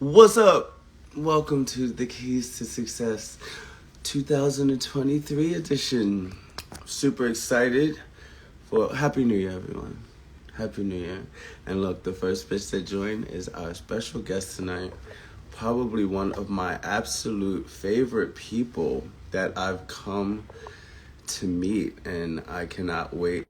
What's up? Welcome to the Keys to Success 2023 edition. Super excited for Happy New Year, everyone. Happy New Year. And look, the first bitch that joined is our special guest tonight. Probably one of my absolute favorite people that I've come to meet, and I cannot wait.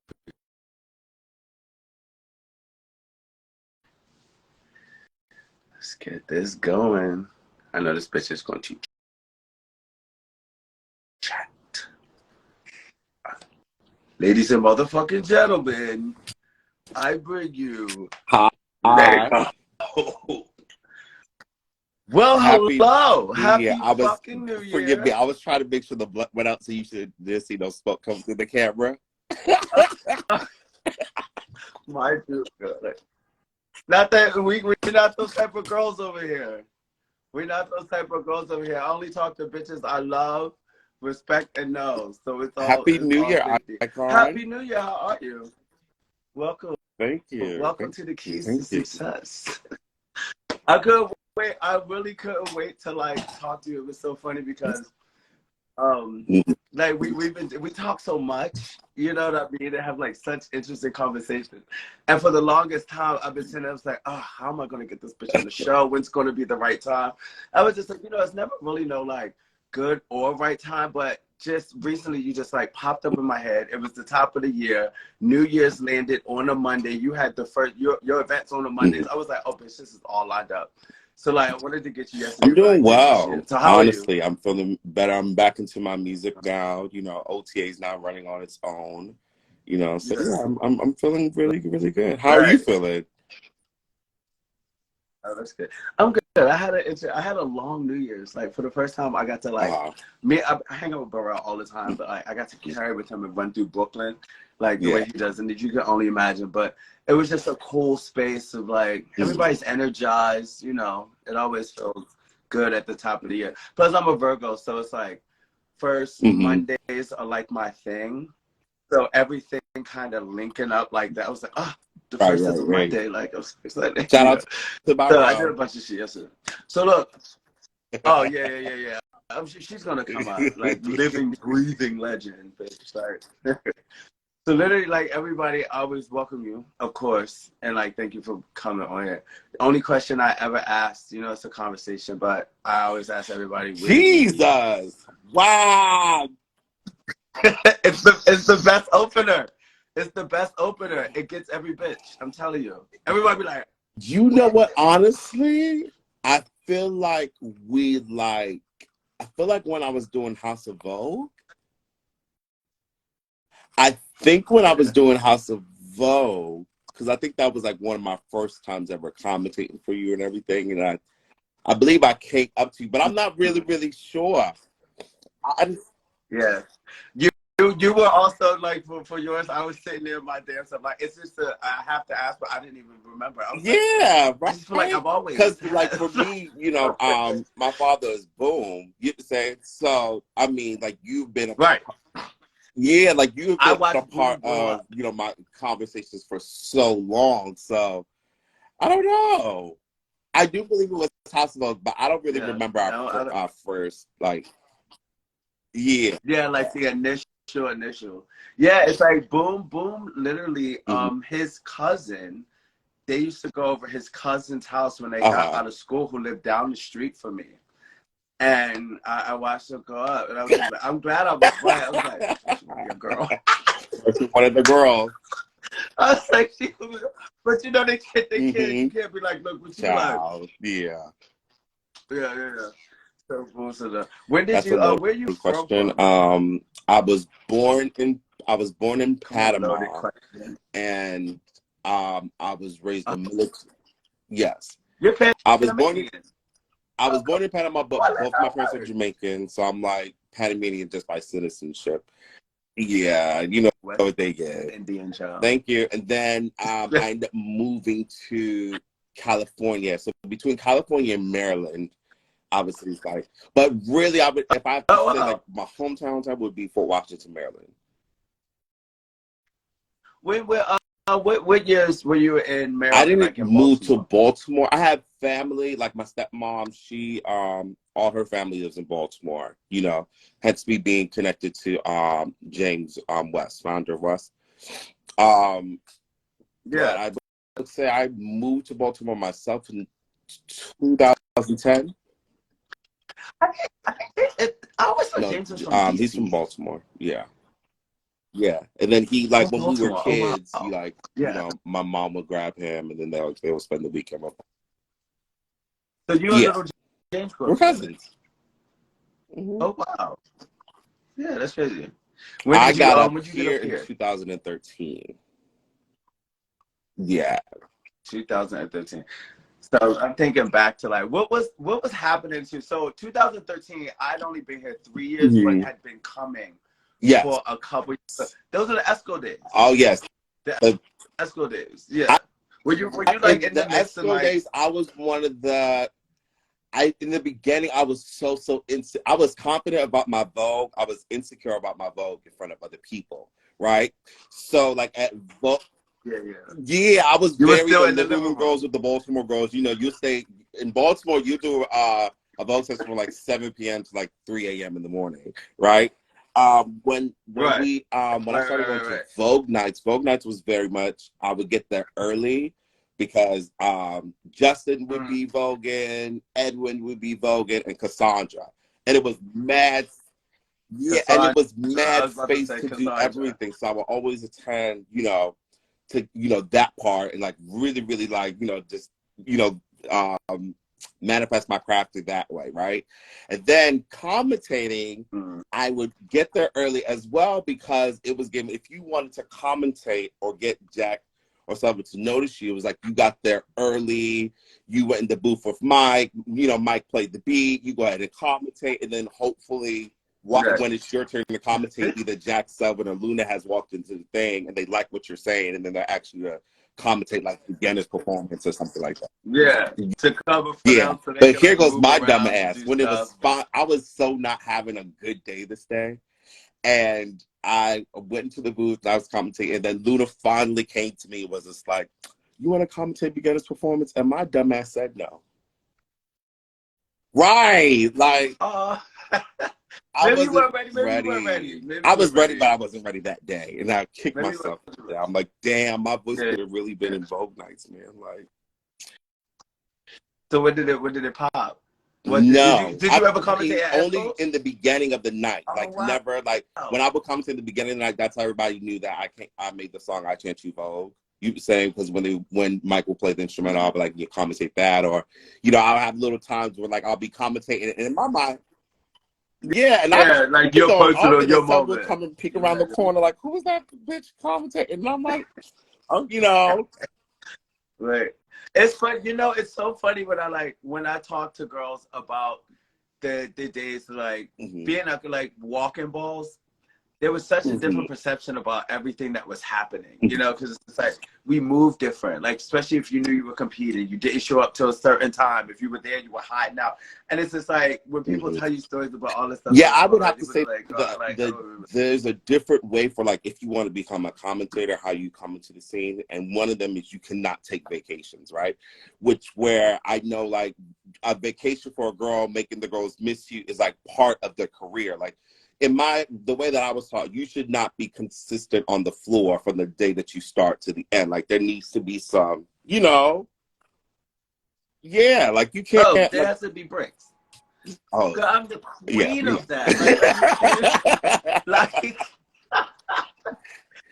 Let's get this going. I know this bitch is going to chat. Ladies and motherfucking gentlemen, I bring you Hi. Leggoh. Well, Happy hello. New Year. Happy I was, fucking New forgive me, Year. I was trying to make sure the blood went out so you should just see no smoke come through the camera. My dude. Not that we're not those type of girls over here. We're not those type of girls over here. I only talk to bitches I love, respect, and know. So Happy it's New all Year, 50. Icon. Happy New Year. How are you? Welcome. Thank you. Welcome to the Keys to Thank you. Success. I couldn't wait. I really couldn't wait to talk to you. It was so funny because like we talk so much, you know what I mean, and have such interesting conversations. And for the longest time I've been sitting there, I was like, oh, how am I gonna get this bitch on the show? When's gonna be the right time? I was just like, it's never really no good or right time, but just recently you just popped up in my head. It was the top of the year. New Year's landed on a Monday. You had the first your events on a Mondays. I was like, oh bitch, this is all lined up. So I wanted to get you yesterday, I'm but I doing did this well. shit. So how are you? Honestly, I'm feeling better. I'm back into my music now. OTA is now running on its own. So Yeah. yeah, I'm feeling really, really good. How are you Right. feeling? Oh, that's good. I'm good. I had a long New Year's. For the first time, I got to Uh, I hang out with Burrell all the time, but I got to carry with him and run through Brooklyn, the way yeah. he does, and you can only imagine. But it was just a cool space of Mhm. everybody's energized. It always feels good at the top of the year. Plus, I'm a Virgo, so it's first Mhm. Mondays are my thing. So everything kind of linking up like that. I was like, oh, the Right, first is right, a right. Monday. I was excited, Shout out to my So I did a bro. bunch of shit yesterday. So look, oh yeah, yeah, yeah, yeah. She's gonna come out living, breathing legend, bitch. So literally, everybody, I always welcome you, of course, and thank you for coming on here. The only question I ever asked, it's a conversation, but I always ask everybody, where did you meet? Jesus. Wow. It's the best opener. It's the best opener. It gets every bitch. I'm telling you. Everybody be like, You know what? Honestly, I feel like I feel like when I was doing House of Vogue, I think when I was okay. doing House of Vogue, because I think that was one of my first times ever commentating for you and everything. And I believe I came up to you, but I'm not really, really sure. I, Yeah. You were also for yours. I was sitting there in my damn stuff. It's just I have to ask, but I didn't even remember. I was like, yeah, I just feel like right. I've always Because had. for me, my father is Boom. You say so. I mean, you've been Right. yeah, you've I been a watched part Boom grow of up. my conversations for so long. So I don't know. I do believe it was House of Oak, but I don't really Yeah. remember I don't, our first yeah. yeah, the initial. Yeah, it's Boom Boom. Literally, Mm-hmm. his cousin. They used to go over his cousin's house when they got Uh-huh. out of school, who lived down the street from me. And I watched her grow up, and I was just I'm glad I was right. I was like, she wanna be a girl. One of the girls. I was like, but you Mm-hmm. can't be like, look what you like. Child. Yeah. Yeah, yeah, yeah. So, when did That's a you, loaded where you question. from? I was born in Come on, loaded Panama, question. and I was raised Uh, in military. Yes. You're I was born in Panamanian. I was Okay. born in Panama, Oh, but I like both my that parents are word. Jamaican, so I'm Panamanian just by citizenship. Yeah, you know West what they get. Indian child. Thank you. And then I ended up moving to California. So between California and Maryland, obviously it's but really I would, if I have to Oh say wow. my hometown type would be Fort Washington, Maryland. Where what years were you in I Maryland, didn't like in move to Baltimore? Baltimore. I have family, like my stepmom, she all her family lives in Baltimore, you know, hence me being connected to James West, founder of West. Um but Yeah. I would say I moved to Baltimore myself in 2010. I always thought No, James was from he's from DC. Baltimore. Yeah. Yeah. And then he Oh, like when we were Baltimore. Oh, kids, he wow. like, you Yeah. know, my mom would grab him and then they would spend the weekend with him. So you and Yeah. little James grew We're up together. cousins. Hmm. Oh, wow. Yeah, that's crazy. I got up When did you get here up in here? 2013. Yeah. 2013. So I'm thinking back to like what was happening to, so 2013, I'd only been here 3 years, but Hmm. had been coming Yes. for a couple years. Those are the ESCO days. Oh yes. The The, ESCO days. Yeah. I, Were you like in in the the mix and ESCO like days, I was one of the. I in the beginning, I was I was confident about my Vogue. I was insecure about my Vogue in front of other people, right? So like at Vogue. yeah, yeah. Yeah, I was You were very still the in the living living room room. girls with the Baltimore girls. You know, you stay in Baltimore, you do a Vogue session from like 7 p.m. to like 3 a.m. in the morning, right? Right. When I Right, started right, going right, to right. Vogue nights was very much I would get there early because Justin would Mm. be voguing, Edwin would be voguing, and Cassandra. And it was mad. Yeah, and it Cassandra. was I mad was about to space say to do Cassandra. everything. So I would always attend, you know, to that part and like really really like just you know um manifest my craft in that way, right? And then commentating, Mm. I would get there early as well because it was given if you wanted to commentate or get Jack or someone to notice you, it was like you got there early, you went in the booth with Mike, you know, Mike played the beat, you go ahead and commentate, and then hopefully Right. when it's your turn to commentate, either Jack Selvin or Luna has walked into the thing and they like what you're saying, and then they're actually commentate like beginner's performance or something like that. Yeah. To cover for Yeah, them so they but can here like goes move my dumb around and ass. do When it was stuff. spot, I was so not having a good day this day, and I went into the booth and I was commentating, and then Luna finally came to me and was just like, "You want to commentate beginner's performance?" And my dumb ass said no. Right, like Uh, I maybe you wasn't weren't ready. Maybe you weren't ready. ready. Maybe I you was weren't ready, but ready. I wasn't ready that day. And I kicked Maybe you myself. weren't ready. I'm like, damn, my voice Yeah. could have really been in Vogue nights, man. Like, So when did it pop? What no. did I you ever commentate at only Escos? in the beginning of the night. Oh Like wow. never like when I would come to the beginning of the night, that's how everybody knew that I made the song I Can't You Vogue. You saying because when Michael played the instrumental, I'll be like, you commentate that, or I'll have little times where like I'll be commentating, and in my mind, yeah, and I Yeah, like be your going off, personal, and then your someone would moment. come and peek You around the had corner, like, who is that bitch commentating? And I'm like, oh, you know. right. It's fun. It's so funny when I talk to girls about the days like Hmm. being like walking balls. There was such a Hmm. different perception about everything that was happening, because it's like we moved different. Like, especially if you knew you were competing, you didn't show up till a certain time. If you were there, you were hiding out. And it's just like when people Hmm. tell you stories about all the stuff that Yeah, was I going would on, have you to would say like, there's a different way for like if you want to become a commentator, how you come into the scene, and one of them is you cannot take vacations, right? Which where I know like a vacation for a girl making the girls miss you is like part of their career. Like the way that I was taught, you should not be consistent on the floor from the day that you start to the end. Like there needs to be some, yeah, like you can't oh, there like has to be breaks. oh Girl, I'm the yeah, queen of that. Like, are you kidding? Like,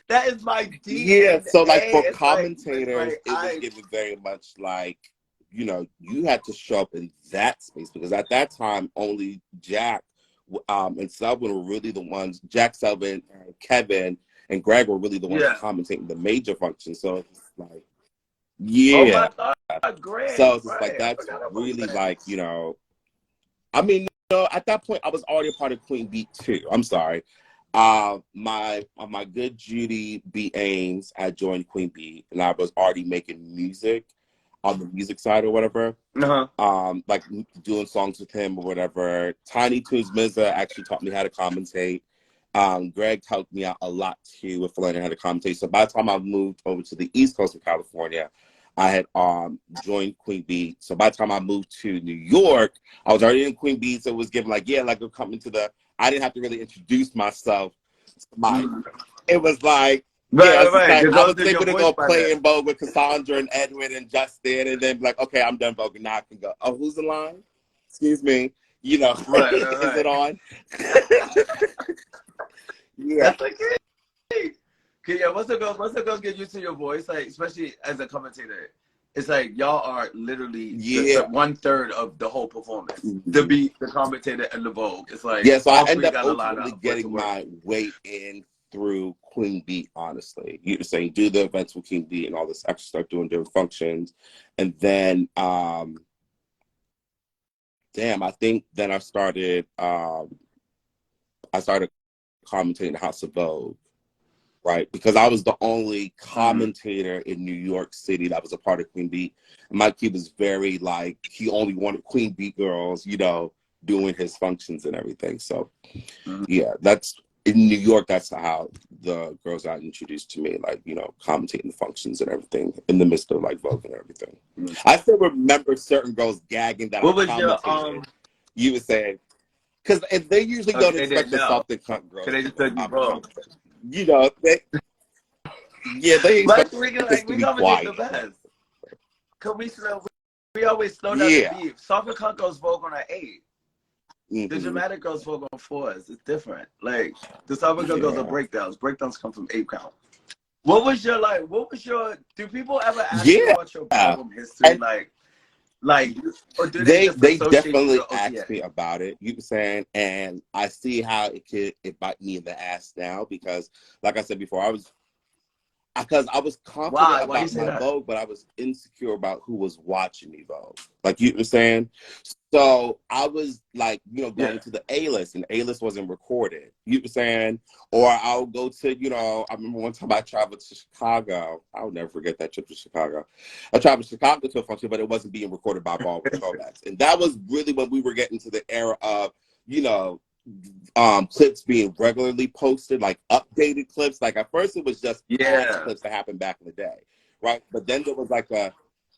that is my yeah. DNA. So like for It's commentators, like it was given very much like, you had to show up in that space because at that time only Jack and Selvin were really the ones, Jack Selvin and Kevin and Greg were really the ones yeah. commentating the major functions. So it's like, Oh yeah. my God, Greg, So it's just like right? I that's forgot about really Greg. like, I mean, at that point I was already a part of Queen Beat too. I'm sorry. My good Judy B. Ames had joined Queen Bee, and I was already making music on the music side or whatever. Uh-huh. Like doing songs with him or whatever. Tiny Toons Mizza actually taught me how to commentate, Greg helped me out a lot too with learning how to commentate. So by the time I moved over to the East Coast of California, I had joined Queen Bee. So by the time I moved to New York, I was already in Queen Bee. So it was given like, yeah, like we're coming to I didn't have to really introduce myself. It was like, yeah, it's right. like I was Those are able your to voice go by play then. in Vogue with Cassandra and Edwin and Justin, and then be like, okay, I'm done voguing. Now I can go. Oh, who's in line? Excuse me. You know, Right. is it on? Yeah. That's okay. Yeah, once the girls get used to your voice, like especially as a commentator, it's like y'all are literally the 1/3 of the whole performance. The beat, the commentator, and the Vogue. It's like So I all end three up got to line ultimately up for it to getting work. my weight in through Queen Bee, honestly. You say do the events with Queen Bee and all this extra stuff, doing different functions. And then I think then I started commentating the House of Vogue, right? Because I was the only commentator in New York City that was a part of Queen Bee. And Mike Q was very like, he only wanted Queen Bee girls, you know, doing his functions and everything. So yeah, that's in New York. That's how the girls got introduced to me, like, you know, commentating the functions and everything in the midst of like Vogue and everything. I still remember certain girls gagging that What I was commentated. your You would say, because they usually don't expect the soft and cunt girls. They just said you Vogue. You know, they expect we to be commentate quiet. the best. Cause we always slow down the beat. Soft and cunt goes Vogue on an 8. The dramatic girls Vogue on 4s. It's different. Like the soft and cunt girls are breakdowns. Breakdowns come from 8 count. What was your do people ever ask you about your ballroom history? And, or do they definitely ask me about it, you were saying, and I see how it bite me in the ass now, because like I said before, I was confident about my Vogue, but I was insecure about who was watching me Vogue, like you were saying. So I was like, you know, going to the A-list, and A-list wasn't recorded, you were saying, or I'll go to, you know, I remember one time I traveled to Chicago. I'll never forget that trip to Chicago. I traveled to Chicago to a function, but it wasn't being recorded by Baldwin Throwbacks. And that was really when we were getting to the era of, you know, clips being regularly posted, like updated clips. Like at first it was just past clips that happened back in the day, right? But then there was like so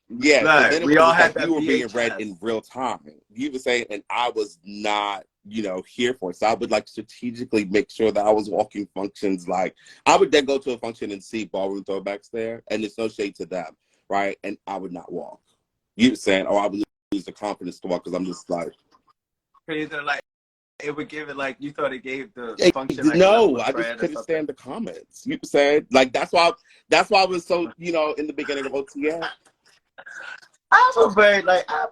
then it was like you were being read in real time. You were saying, and I was not, you know, here for it. So I would like strategically make sure that I was walking functions. Like I would then go to a function and see Ballroom Throwbacks there, and it's no shade to them, right? And I would not walk. You were saying, or I would lose the confidence to walk, because I'm just like, it would give it like you thought it gave the function. No, I just couldn't stand the comments. You said like that's why I was so, you know, in the beginning of OTA. I have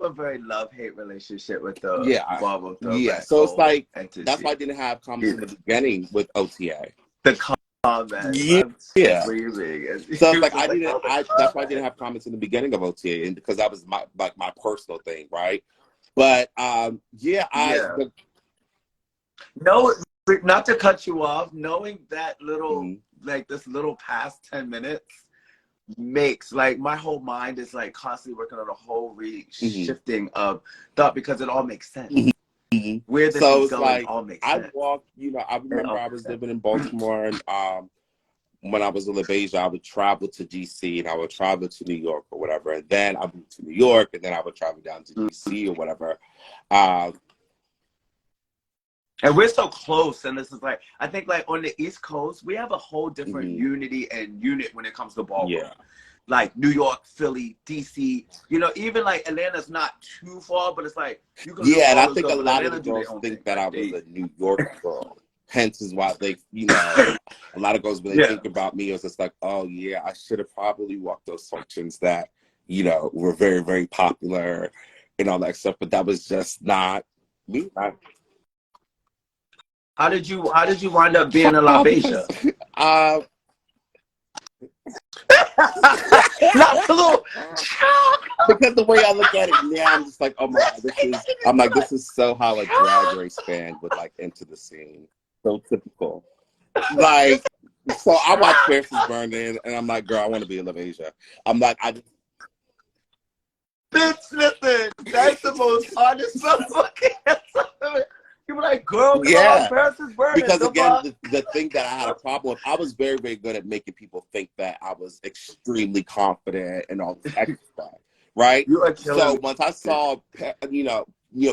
a very love-hate relationship with the Ballroom Throwback. So it's like that's why I didn't have comments in the beginning with OTA. The comments, screaming. So it's like that's why I didn't have comments in the beginning of OTA, and because that was my personal thing, right? But no, not to cut you off, knowing that little this little past 10 minutes makes like my whole mind is like constantly working on a whole shifting of thought, because it all makes sense. Where this is going all makes sense. I walked, you know, I remember I was living in Baltimore, and when I was in LaBeija, I would travel to DC, and I would travel to New York or whatever, and then I moved to New York, and then I would travel down to DC or whatever. And we're so close, and this is like, I think like on the East Coast, we have a whole different unity and unit when it comes to ballroom. Like New York, Philly, DC, you know, even like Atlanta's not too far, but it's like you can and I think a lot of the girls think that I was a New York girl. Hence is why they, you know, a lot of girls when they think about me, it was just like, oh yeah, I should have probably walked those functions that, you know, were very, very popular and all that stuff, but that was just not me. How did you wind up being a LaBeija? Because the way I look at it now, I'm just like, oh my God, this is so how a drag race fan would like enter the scene. So typical. Like, so I watch Fierce is Burning, and I'm like, girl, I want to be in LaBeija. I'm like, bitch, listen, that's the most honest motherfucking. You were like, girl, come on, Paris is Burning. burning. Because The again, fuck? the thing that I had a problem with, I was very, very good at making people think that I was extremely confident and all this extra stuff, right? You are killing So me. once I saw,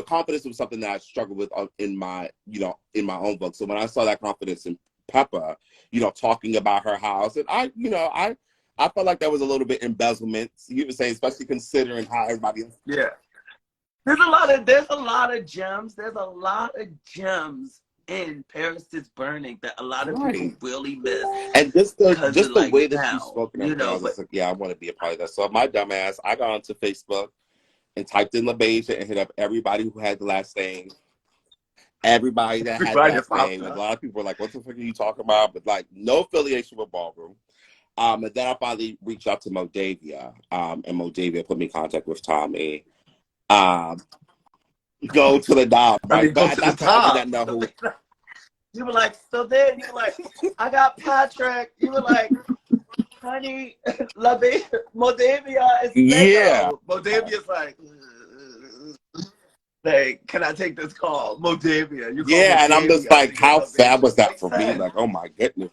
confidence was something that I struggled with in my, in my own book. So when I saw that confidence in Peppa, talking about her house, and I felt like that was a little bit embezzlement. You would say, especially considering how everybody else. Yeah. There's a lot of gems. There's a lot of gems in Paris is Burning that a lot of people really miss. And just the like, way that she spoke and everything, I was just like, yeah, I want to be a part of that. So my dumbass, I got onto Facebook and typed in LaBeija and hit up everybody who had the last name. Everybody that had that name. Like, a lot of people were like, what the fuck are you talking about? But like, no affiliation with Ballroom. And then I finally reached out to Modavia. And Modavia put me in contact with Tommy. Go to the dog, right? But at that time, I didn't know who. You were like, so then you were like, I got Patrick. You were like, honey, Modavia is Leggoh. Yeah. Modavia's like, can I take this call? Modavia. Yeah, and I'm just like, how sad was that for me? Like, oh my goodness.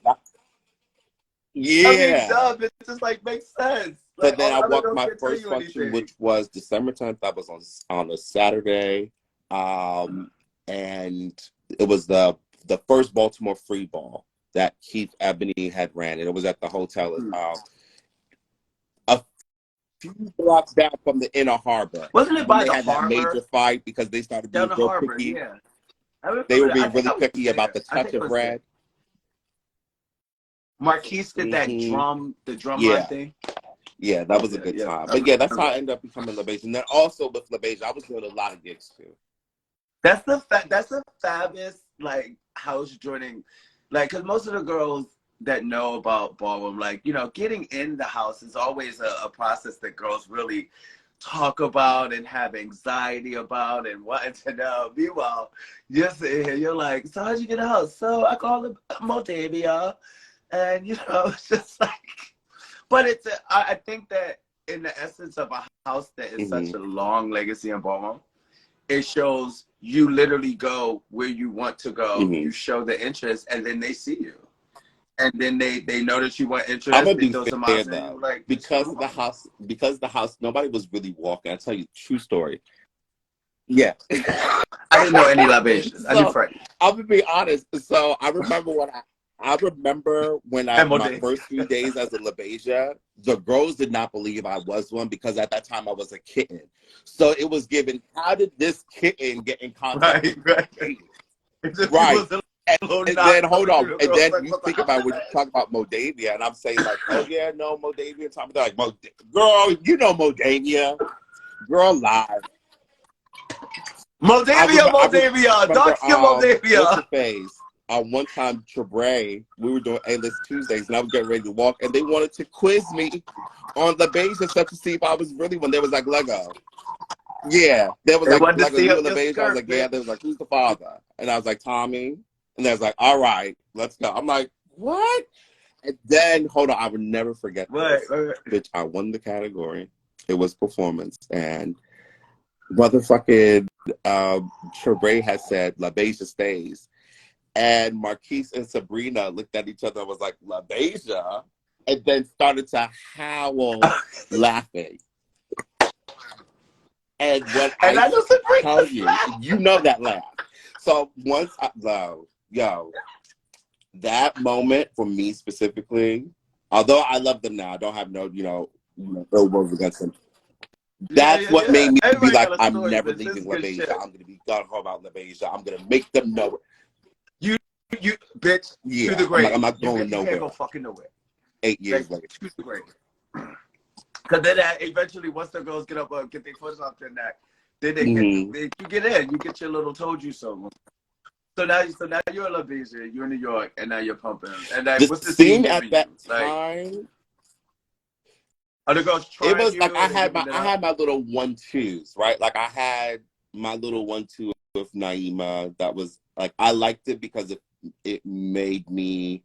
Yeah. I mean, duh, it just like makes sense. But then I walked my first function, which was December 10th. That was on a Saturday. And it was the first Baltimore free ball that Keith Ebony had ran. And it was at the hotel a few blocks down from the Inner Harbor. Wasn't it by the harbor? They had that major fight because they started being real picky. Yeah. They were being really picky about the touch of red. Marquise did that the drum line thing. Yeah, that was a good time. But yeah, that's how I ended up becoming LaBeija. And then also with LaBeija, I was doing a lot of gigs too. That's the fabulous like house joining, like, because most of the girls that know about ballroom, like, getting in the house is always a process that girls really talk about and have anxiety about and wanting to know. Meanwhile, you're sitting here, you're like, so how'd you get a house? So I called it Modavia, and it's just like, but I think that in the essence of a house that is such a long legacy in ballroom, it shows you literally go where you want to go. You show the interest, and then they see you. And then they know that you want interest. I'm gonna be fair though, like, because the house, nobody was really walking. I tell you, true story. Yeah, I didn't know any libations. I knew Freddie. I'm gonna be honest. So I remember when my first few days as a LaBeija, the girls did not believe I was one because at that time I was a kitten. So it was given, how did this kitten get in contact with me? Right. And then hold on, and then you think about when you talk about Modavia, and I'm saying like, oh yeah, no, Modavia. They're like, girl, Modavia, girl, live. Modavia, dark skin Modavia. What's the face? One time, Trebre, we were doing A-List Tuesdays, and I was getting ready to walk, and they wanted to quiz me on LaBeija stuff to see if I was really one. They was like, Leggoh. Yeah, they was like, Leggoh, you and LaBeija? I was like, yeah. They was like, who's the father? And I was like, Tommy. And they was like, all right, let's go. I'm like, what? And then, hold on, I would never forget this. Bitch, I won the category. It was performance. And motherfucking Trebre had said, LaBeija stays. And Marquise and Sabrina looked at each other and was like, LaBeija? And then started to howl laughing. And when I tell you, you know that laugh. So once that moment for me specifically, although I love them now, I don't have no, ill words against them. That's what made me be like, I'm never leaving LaBeija. I'm going to be gone home about LaBeija. I'm going to make them know it. You bitch, yeah, to the grave. I'm not going nowhere. You can't go fucking nowhere. 8 years later. To the grave. Because then eventually, once the girls get up, get their foot off their neck, then you get in. You get your little told you so. So now you're in LaBeija, you're in New York, and now you're pumping. And what's the scene at that time? Are the girls trying? It was like I had my little 1-2s, right? Like I had my little 1-2 with Naima. That was like, I liked it because it made me.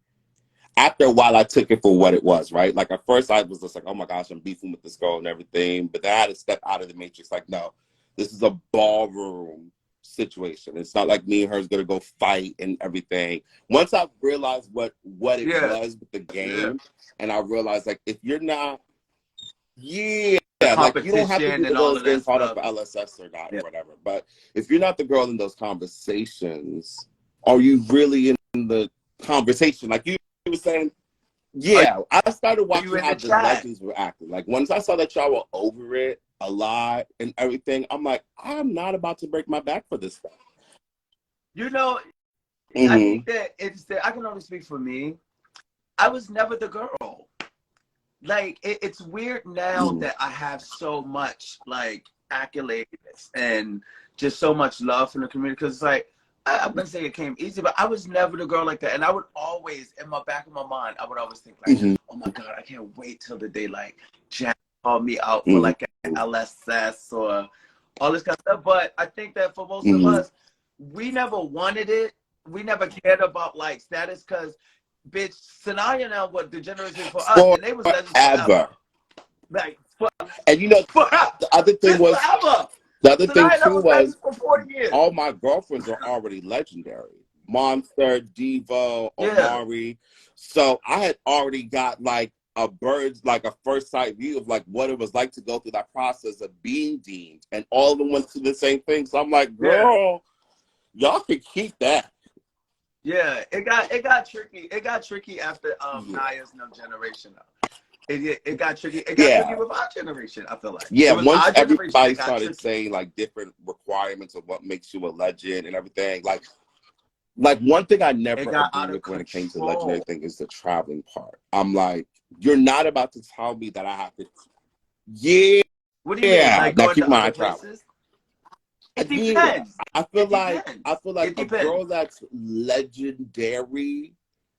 After a while, I took it for what it was, right? Like at first, I was just like, oh my gosh, I'm beefing with this girl and everything. But then I had to step out of the matrix. Like, no, this is a ballroom situation. It's not like me and her is gonna go fight and everything. Once I realized what it was with the game, and I realized like if you're not, like you don't have to be the girl that's getting caught up for LSS or not or whatever. But if you're not the girl in those conversations, are you really in the conversation? Like you were saying, I started watching how the legends were acting. Like once I saw that y'all were over it a lot and everything, I'm like, I'm not about to break my back for this stuff. You know, I think that I can only speak for me. I was never the girl. Like it's weird now that I have so much like accolades and just so much love from the community, because it's like I'm gonna say it came easy, but I was never the girl like that. And I would always, in my back of my mind, I would always think like, oh my God, I can't wait till the day like Jack called me out for like an LSS or all this kind of stuff. But I think that for most of us, we never wanted it. We never cared about like status, because bitch, Sanaya now what the generation for us, and they was legends forever. Like, and you know, the other thing was forever. The other thing too was for 40 years. All my girlfriends are already legendary. Monster, Devo, Omari. So I had already got like a first sight view of like what it was like to go through that process of being deemed, and all of them went through the same thing. So I'm like, girl, y'all can keep that. Yeah, it got tricky. It got tricky after Naya's No Generation. It got tricky. It got tricky with our generation, I feel like. Once everybody started saying like different requirements of what makes you a legend and everything, like one thing I never agreed with when it came to the legendary thing is the traveling part. I'm like, you're not about to tell me that I have to. What do you mean? Like now keep my travel. It depends. I feel like a girl that's legendary.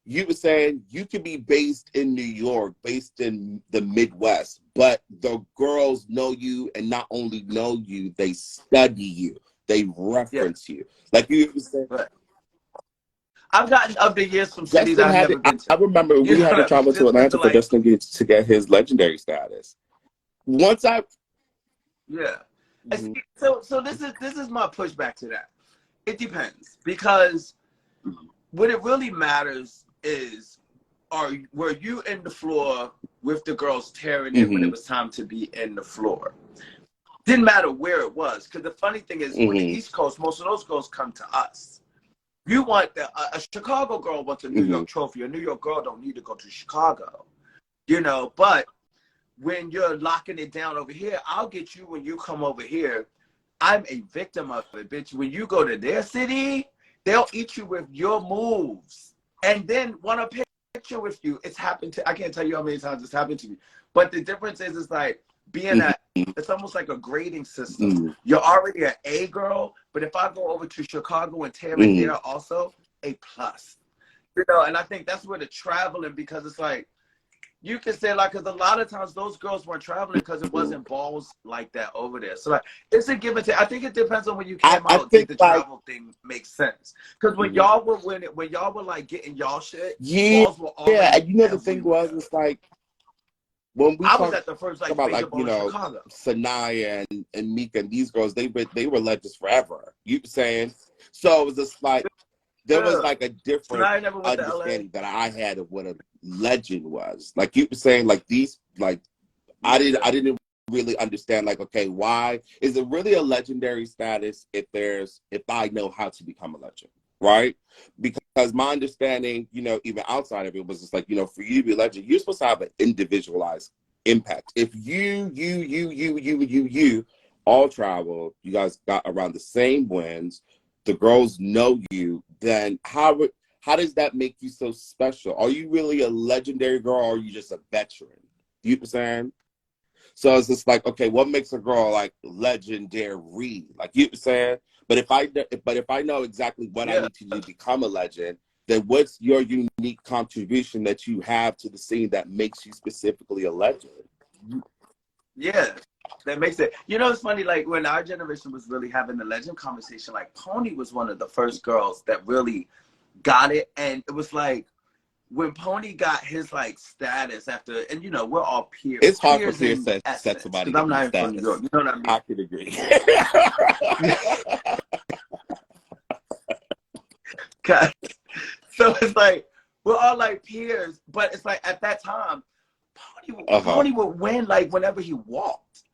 You were saying you could be based in New York, based in the Midwest, but the girls know you, and not only know you, they study you, they reference you. Like you were saying. Right. I've gotten up the years from cities I've never been to. I remember we had to travel to Atlanta for Justin to get his legendary status. Once I, So this is my pushback to that. It depends, because what it really matters is, were you in the floor with the girls tearing it when it was time to be in the floor? Didn't matter where it was, because the funny thing is, with the East Coast, most of those girls come to us. You want a Chicago girl wants a New York trophy. A New York girl don't need to go to Chicago, you know. But when you're locking it down over here, I'll get you when you come over here. I'm a victim of it, bitch. When you go to their city, they'll eat you with your moves, and then want a picture with you. It's happened to. I can't tell you how many times it's happened to me. But the difference is, it's like being it's almost like a grading system. You're already an A girl, but if I go over to Chicago and tear it there, also A+. You know, and I think that's where the traveling, because it's like, you can say like, because a lot of times those girls weren't traveling because it wasn't balls like that over there. So like, it's a give and take. I think it depends on when you came out. I think the travel thing makes sense, because when y'all were when y'all were like getting y'all shit, balls were already and you know the thing was, it's like, when we was at the first like about like, you know, Chicago. Sanaya and Mika and these girls, they were legends forever. You saying? So it was just like, there was like a different understanding that I had of what a legend was. Like you were saying, like these, like I didn't really understand. Like, okay, why is it really a legendary status if I know how to become a legend, right? Because my understanding, you know, even outside of it, was just like, you know, for you to be a legend, you're supposed to have an individualized impact. If you all travel, you guys got around the same wins, the girls know you, then how does that make you so special? Are you really a legendary girl, or are you just a veteran? You know what I'm saying? So it's just like, okay, what makes a girl like legendary? Like, you know what I'm saying? But if I know exactly what I need to do to become a legend, then what's your unique contribution that you have to the scene that makes you specifically a legend? Yeah, that makes it. You know, it's funny, like when our generation was really having the legend conversation, like Pony was one of the first girls that really got it. And it was like, when Pony got his like status after, and you know, we're all peers. It's hard for peers to set somebody. I'm not even from New York. You know what I mean? I could agree. like we're all like peers, but it's like at that time, Pony would win like whenever he walked.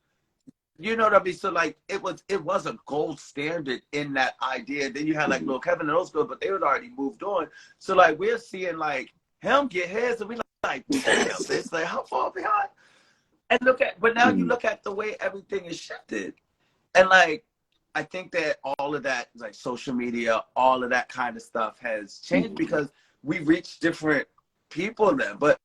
You know what I mean? So like it was a gold standard in that idea. Then you had like Lil Kevin and those girls, but they had already moved on. So like we're seeing like him get his, and we like, damn, it's like how far behind? And but now you look at the way everything is shifted, and like I think that all of that, like social media, all of that kind of stuff has changed because we reach different people then. But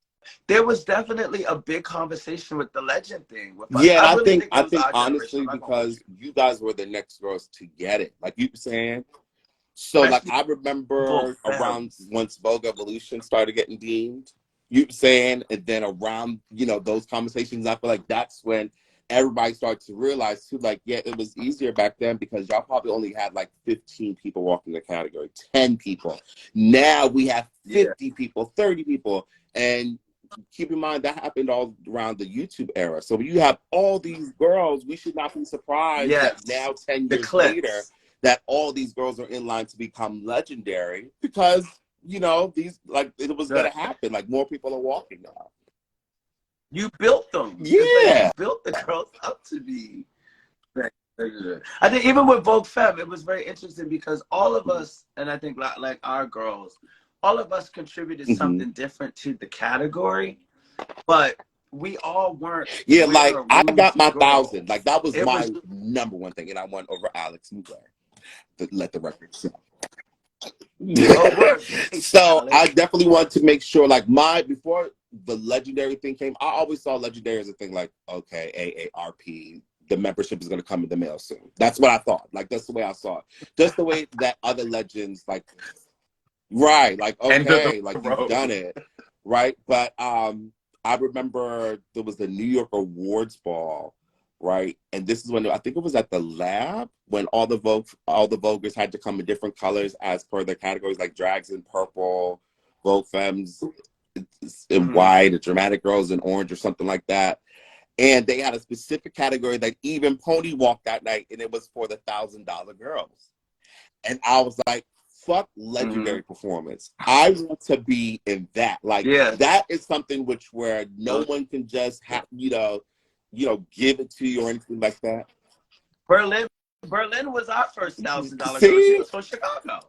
there was definitely a big conversation with the legend thing. With us. Yeah, I think honestly, because you guys were the next girls to get it, like you were saying. So like I remember around once Vogue Evolution started getting deemed, you were saying, and then around those conversations, I feel like that's when everybody started to realize too, like, yeah, it was easier back then because y'all probably only had like 15 people walking the category, 10 people. Now we have 50 people, 30 people, and keep in mind that happened all around the YouTube era. So when you have all these girls, we should not be surprised that now 10 years later that all these girls are in line to become legendary because these like it was gonna happen. Like more people are walking now. You built them. Yeah. Like you built the girls up to be. I think even with Vogue Femme, it was very interesting because all of us, and I think like our girls, all of us contributed something different to the category, but we all weren't. Yeah, like I got my 1,000. Like that was my number one thing, and I won over Alex Mugler. Let the record show. So I definitely want to make sure, like before the legendary thing came, I always saw legendary as a thing like, okay, AARP, the membership is going to come in the mail soon. That's what I thought. Like that's the way I saw it. Just the way that other legends like, right, like okay, like you've done it, right? But I remember there was the New York Awards Ball. Right, and this is when I think it was at the Lab when all the Voguers had to come in different colors as per their categories, like drags in purple, Vogue Femmes in white, the dramatic girls in orange or something like that. And they had a specific category that even Pony walked that night, and it was for the $1,000 girls. And I was like, fuck legendary performance. I want to be in that. Like that is something where no one can just have give it to you or anything like that. Berlin was our first $1,000 girl. She was from Chicago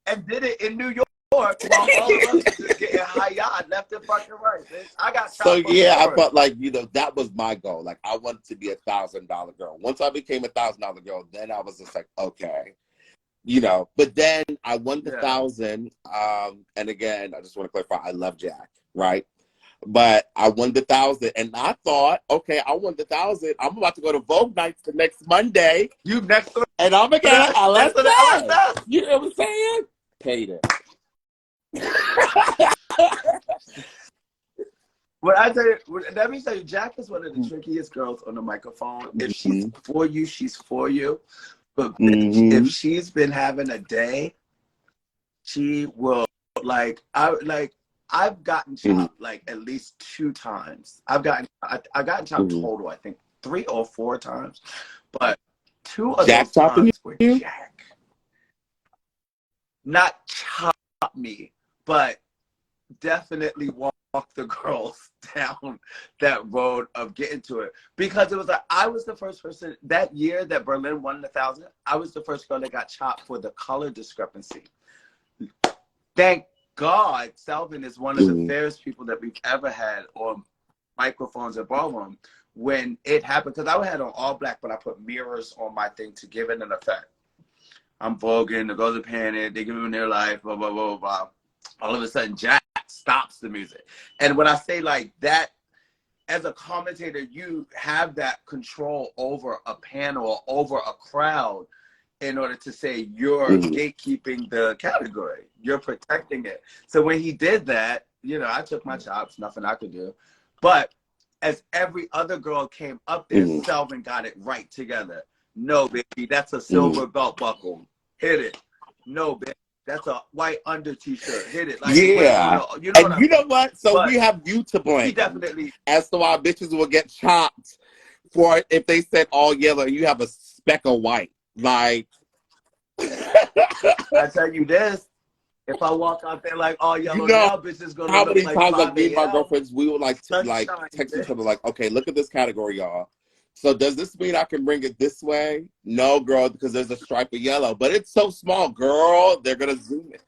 and did it in New York while all of us was just getting high left and fucking right. I got so yeah, I felt like that was my goal. Like I wanted to be a $1,000 girl. Once I became a $1,000 girl, then I was just like, okay, But then I won the 1,000. And again, I just want to clarify, I love Jack, right? But I won the 1,000, and I thought, okay, I won the 1,000. I'm about to go to Vogue Nights the next Monday. You next, and I'm gonna LSS. You know what I'm saying? Paid it. Let me tell you, Jack is one of the trickiest girls on the microphone. If she's for you, she's for you. But if she's been having a day, she will I've gotten chopped like at least 2 times. I've gotten chopped total, I think 3 or 4 times. But 2 of those times were Jack. Not chop me, but definitely walk the girls down that road of getting to it. Because it was like I was the first person that year that Berlin won the 1,000. I was the first girl that got chopped for the color discrepancy. Thank God, Selvin is one of the fairest people that we've ever had on microphones at Ballroom when it happened. Because I had on all black, but I put mirrors on my thing to give it an effect. I'm voguing, the girls are panic, they give them their life, blah, blah, blah, blah. All of a sudden, Jack stops the music. And when I say like that, as a commentator, you have that control over a panel, over a crowd, in order to say you're gatekeeping the category. You're protecting it. So when he did that, I took my chops, nothing I could do. But as every other girl came up there, Selvin got it right together. No, baby, that's a silver belt buckle. Hit it. No, baby, that's a white under t-shirt. Hit it. Like, you know what? So we have you to blame. Definitely. As to why bitches will get chopped for if they said all yellow, you have a speck of white. Like, I tell you this, If I walk out there like all You yellow know now, bitch, is gonna how look many like times like 5 me and my a.m. girlfriends we would like Sunshine, text each bitch. other like, okay, look at this category, y'all. So does this mean I can bring it this way? No, girl, because there's a stripe of yellow, but it's so small, girl. They're gonna zoom it.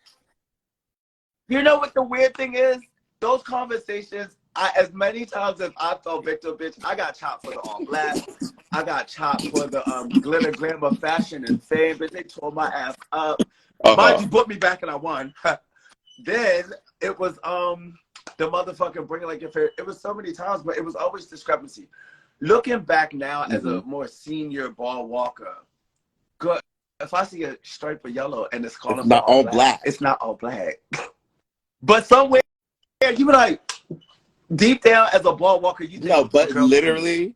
You know what the weird thing is? Those conversations, as many times as I felt victim, bitch, I got chopped for the all black. I got chopped for the glitter glamour fashion and fame, but they tore my ass up. Mind you, booked me back and I won. Then it was the motherfucking bringing like your favorite. It was so many times, but it was always discrepancy. Looking back now as a more senior ball walker, good. If I see a stripe of yellow and it's calling It's for not all all black, black. it's not all black. But somewhere you be like, deep down as a ball walker, you think No, the but girl gonna pay it. literally,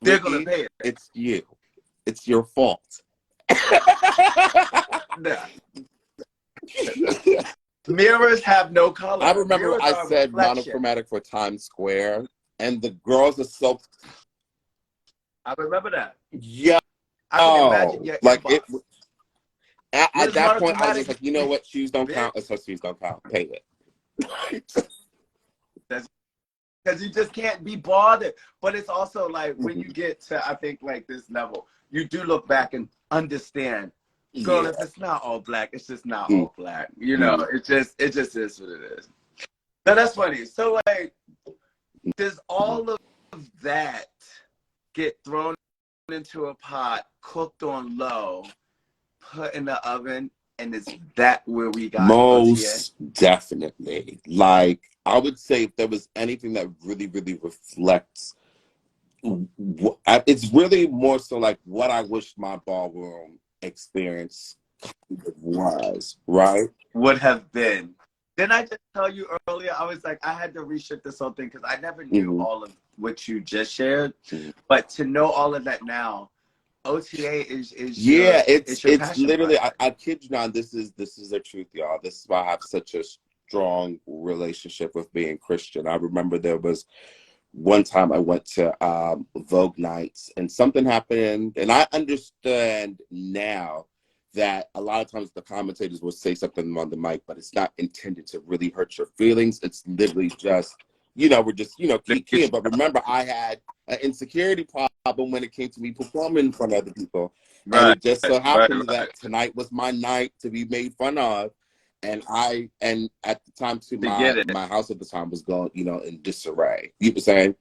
They're gonna Ricky, pay it. it's you. It's your fault. Nah. Mirrors have no color. I remember Mirrors I are a said reflection. monochromatic for Times Square, and the girls are so. I remember that. Yo, I can imagine your like inbox. What at is that point, I was monochromatic? just like, you know what? Shoes don't count. So shoes don't count. Pay it. Because you just can't be bothered. But it's also like when you get to, I think, like this level, you do look back and understand. Girl, if it's not all black, it's just not all black. You know, it just is what it is. Now that's funny. So like, does all of that get thrown into a pot, cooked on low, put in the oven, and is that where we got Most OTA? definitely. Like, I would say if there was anything that really, really reflects, it's really more so like what I wish my ballroom experience was, right? Would have been. Didn't I just tell you earlier? I was like, I had to reshift this whole thing because I never knew all of what you just shared. But to know all of that now, OTA is Yeah, your, it's your passion literally. project. I kid you not. This is the truth, y'all. This is why I have such a strong relationship with being Christian. I remember there was one time I went to Vogue nights and something happened, and I understand now that a lot of times the commentators will say something on the mic, but it's not intended to really hurt your feelings. It's literally just, we're just, keying. But remember, I had an insecurity problem when it came to me performing in front of other people. And Right, it just so right. happened that tonight was my night to be made fun of. And at the time too, my house at the time was going, in disarray. You know what I'm saying?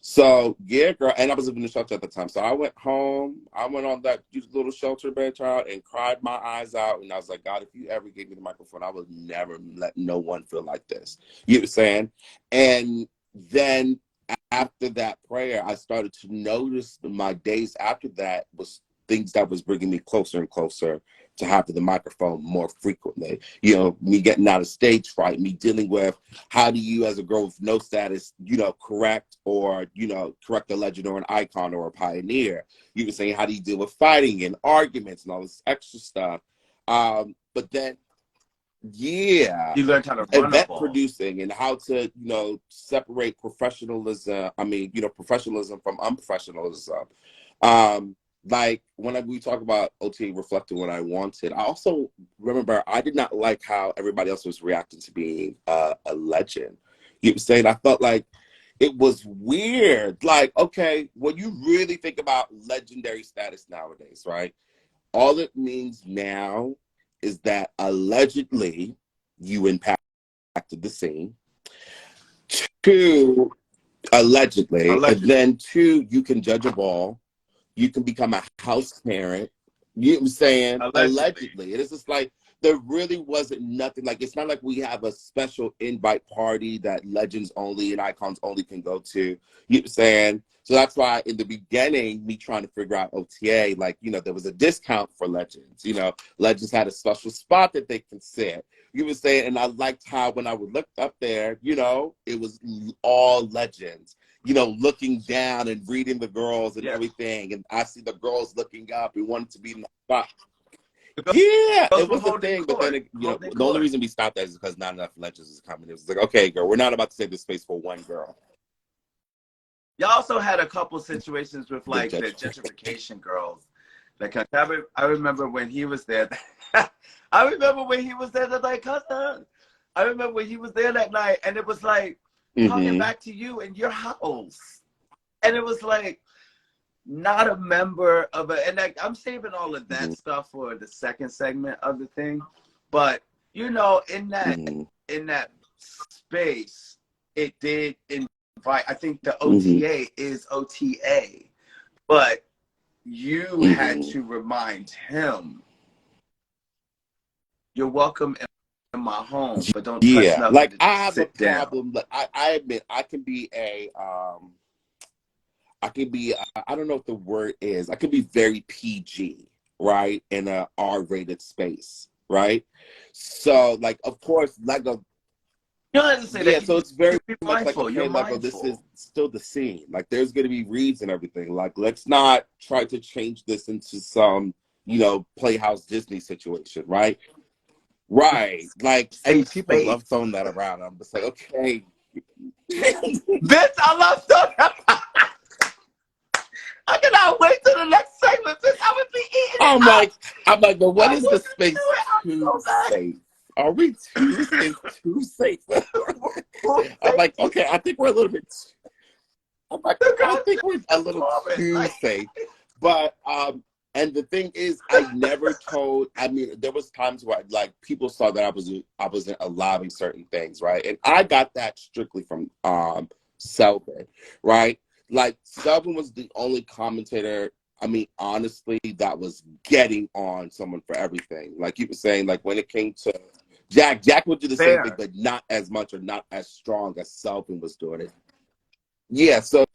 So yeah, girl, and I was living in the shelter at the time. So I went home, I went on that little shelter bed, child, and cried my eyes out. And I was like, God, if you ever gave me the microphone, I would never let no one feel like this. You know what I'm saying? And then after that prayer, I started to notice my days after that was things that was bringing me closer and closer to having the microphone more frequently. Me getting out of stage fright, me dealing with how do you as a girl with no status, correct or, correct a legend or an icon or a pioneer. You were saying, how do you deal with fighting and arguments and all this extra stuff? But then, yeah, You learned how to run a event ball. producing and how to, separate professionalism from unprofessionalism. Like when we talk about OTA reflecting what I wanted, I also remember I did not like how everybody else was reacting to being a legend. You know what I'm saying? I felt like it was weird. Like, okay, when you really think about legendary status nowadays, right? All it means now is that allegedly you impacted the scene. Two, allegedly. And then two, you can judge a ball. You can become a house parent. You know what I'm saying? Allegedly. It is just like there really wasn't nothing. Like it's not like we have a special invite party that legends only and icons only can go to. You know what I'm saying? So that's why in the beginning, me trying to figure out OTA, like, there was a discount for legends. Legends had a special spot that they can sit. You were saying, and I liked how when I would look up there, it was all legends. Looking down and reading the girls and everything. And I see the girls looking up and wanting to be in the spot. Yeah, it was the thing. But then, the only reason we stopped that is because not enough legends was coming. It was like, okay, girl, we're not about to save this space for one girl. Y'all also had a couple situations with like the gentrification girls. Like I remember when he was there. I remember when he was there that night, cousin. I remember when he was there that night, and it was like talking back to you in your house, and it was like not a member of a. And like, I'm saving all of that stuff for the second segment of the thing, but you know, in that space, it did invite. I think the OTA is OTA, but you had to remind him, you're welcome in my home, but don't touch nothing. Like I have a problem. Like I admit I can be I don't know what the word is. I can be very PG, right? In a R-rated space, right? So like of course Leggoh. You don't have to say that. So it's very much mindful. like, okay, Leggoh, this is still the scene. Like there's gonna be reads and everything. Like let's not try to change this into some, you know, Playhouse Disney situation, right? Right. Like, and people love throwing that around. I'm just like, okay. Bitch, I love throwing that. I cannot wait till the next segment, bitch. I would be eating I'm like, but what is the space too safe? Are we too safe? I'm like, okay, I think we're a little bit. I'm like, I think we're a little too safe. But and the thing is, I never told. I mean, there was times where like people saw that I wasn't allowing certain things, right? And I got that strictly from Selvin, right? Like Selvin was the only commentator. I mean, honestly, that was getting on someone for everything. Like you were saying, like when it came to Jack would do the same thing, but not as much or not as strong as Selvin was doing it. Yeah, so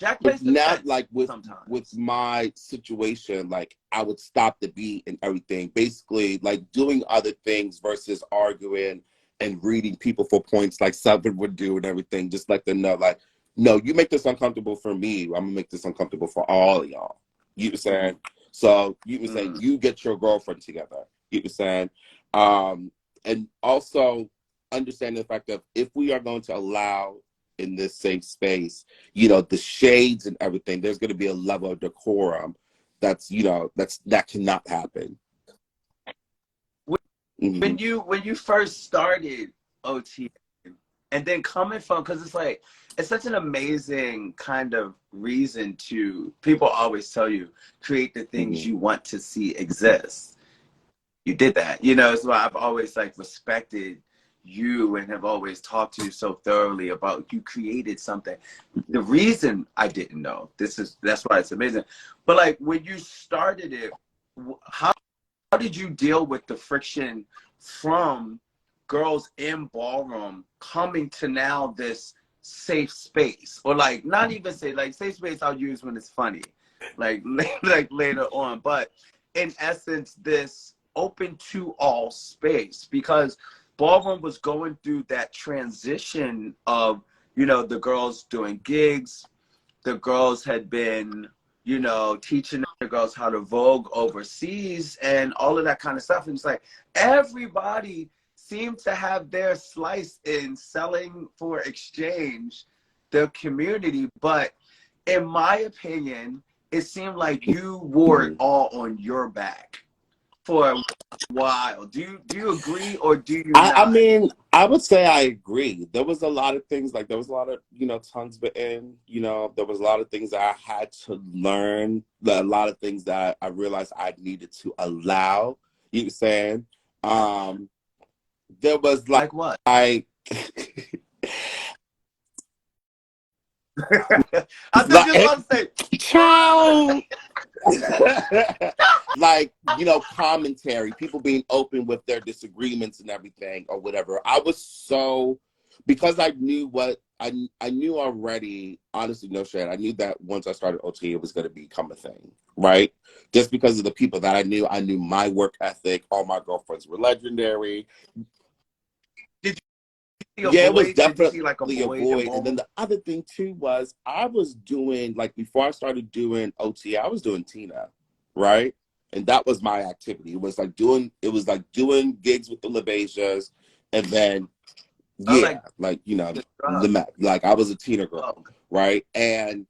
now, like with my situation, like I would stop the beat and everything, basically like doing other things versus arguing and reading people for points like Selvin would do and everything. Just let them know, like, no, you make this uncomfortable for me, I'm gonna make this uncomfortable for all of y'all. You were saying, so you were saying you get your girlfriend together. You were saying, and also understanding the fact that if we are going to allow in this safe space, you know, the shades and everything, there's going to be a level of decorum that's, you know, that cannot happen. When you first started OTA, and then coming from, because it's like, it's such an amazing kind of reason to, people always tell you, create the things you want to see exist. You did that, you know, so I've always like respected you and have always talked to you so thoroughly about you created something. The reason I didn't know, that's why it's amazing. But like when you started it, how did you deal with the friction from girls in ballroom coming to now this safe space? Or like not even say like safe space I'll use when it's funny, like later on, but in essence this open to all space, because ballroom was going through that transition of, you know, the girls doing gigs, the girls had been, you know, teaching the girls how to vogue overseas and all of that kind of stuff. And it's like everybody seemed to have their slice in selling for exchange the community. But in my opinion, it seemed like you wore it all on your back for a while. Do you agree or do you not? I mean, I would say I agree. There was a lot of things, like there was a lot of, you know, tongues bitten, you know, there was a lot of things that I had to learn, a lot of things that I realized I needed to allow. You know what I'm saying? There was like what? I thought you were going to say, ciao. Like, you know, commentary, people being open with their disagreements and everything or whatever. I was so, because I knew what I knew already, honestly, no shit, I knew that once I started OTA, it was going to become a thing, right? Just because of the people that I knew my work ethic, all my girlfriends were legendary. Yeah, it was definitely like a void. And then the other thing too was I was doing, like before I started doing OTA, I was doing Tina, right? And that was my activity. It was like doing gigs with the Labasias, and then like you know, like I was a Tina girl, right? And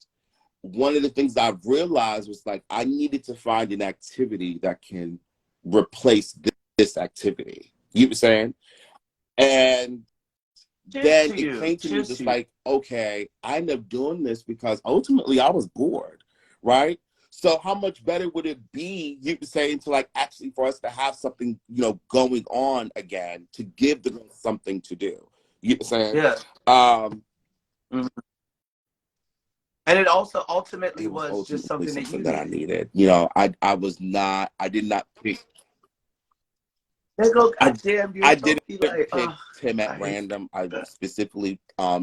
one of the things that I realized was like I needed to find an activity that can replace this activity. You know what I'm saying? And Cheers then to it you. came to me Cheers just to you. like, okay, I ended up doing this because ultimately I was bored, right? So how much better would it be, you could say, to like actually for us to have something, going on again, to give the girls something to do. You know what I'm saying? Yeah. Um, Mhm. And it also ultimately it was was just ultimately something that something you that I needed. needed. I did not pick. They go, I goddamn, you're I supposed didn't to be like, pick Tim at I hate random. I that. specifically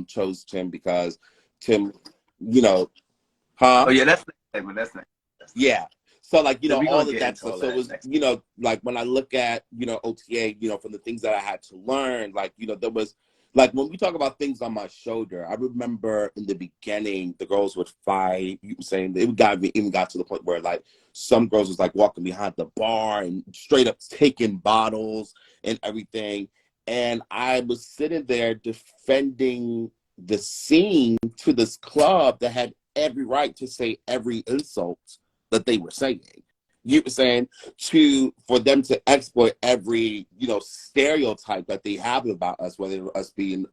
chose Tim because Tim, Oh huh? yeah, that's next segment. That's next. That's next. Yeah. So like, So we're gonna all of get that into stuff. all So it that was, next. like when I look at, OTA, from the things that I had to learn, like, there was like when we talk about things on my shoulder, I remember in the beginning the girls would fight, saying even got to the point where like some girls was like walking behind the bar and straight up taking bottles and everything. And I was sitting there defending the scene to this club that had every right to say every insult that they were saying. You were saying for them to exploit every stereotype that they have about us, whether us being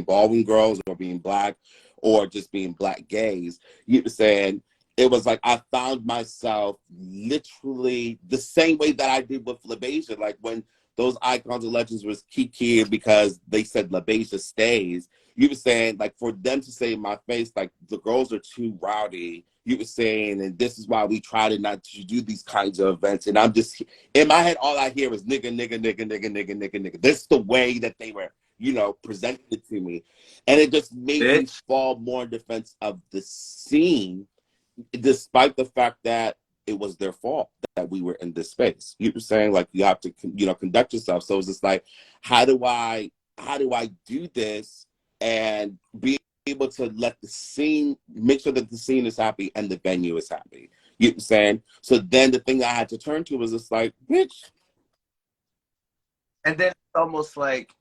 baldwin girls or being black or just being black gays. You were saying it was like I found myself literally the same way that I did with LaBeija, like when those icons and legends was Kiki because they said LaBeija stays. You were saying like for them to say in my face like the girls are too rowdy. You were saying, and this is why we try to not to do these kinds of events. And I'm just in my head, all I hear is nigga, nigga, nigga, nigga, nigga, nigga, nigga. This is the way that they were, presented it to me, and it just made me Bitch. fall more in defense of the scene, despite the fact that it was their fault that we were in this space. You were saying like you have to, conduct yourself. So it's just like, how do I do this and be able to let the scene, make sure that the scene is happy and the venue is happy. You know what I'm saying? So then the thing I had to turn to was just like, bitch. And then it's almost like